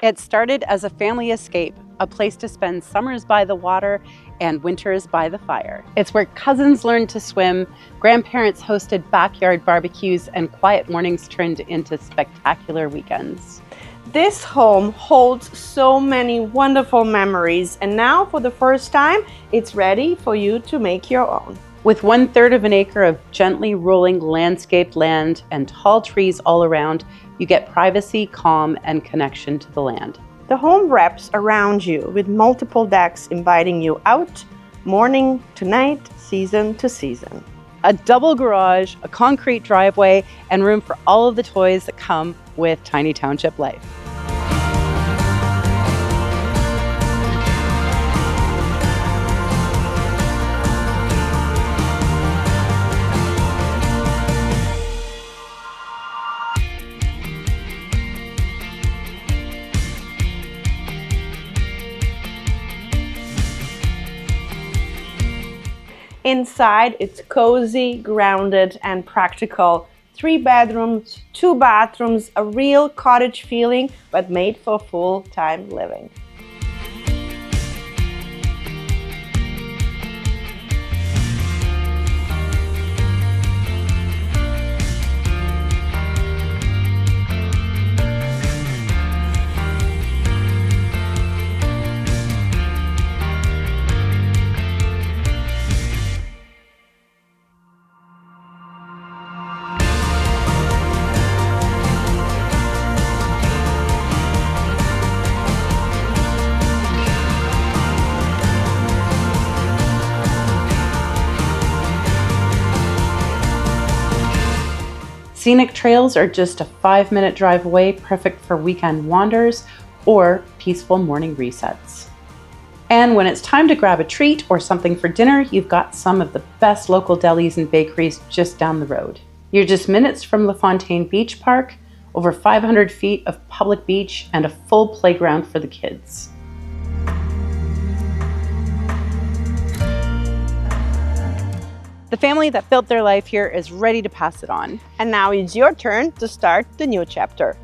It started as a family escape, a place to spend summers by the water and winters by the fire. It's where cousins learned to swim, grandparents hosted backyard barbecues, and quiet mornings turned into spectacular weekends. This home holds so many wonderful memories, and now for the first time, it's ready for you to make your own. With 1/3 of an acre of gently rolling landscaped land and tall trees all around, you get privacy, calm, and connection to the land. The home wraps around you with multiple decks inviting you out, morning to night, season to season. A double garage, a concrete driveway, and room for all of the toys that come with tiny township life. Inside, it's cozy, grounded, and practical. 3 bedrooms, 2 bathrooms, a real cottage feeling, but made for full-time living. Scenic trails are just a 5-minute drive away, perfect for weekend wanders or peaceful morning resets. And when it's time to grab a treat or something for dinner, you've got some of the best local delis and bakeries just down the road. You're just minutes from Lafontaine Beach Park, over 500 feet of public beach, and a full playground for the kids. The family that built their life here is ready to pass it on. And now it's your turn to start the new chapter.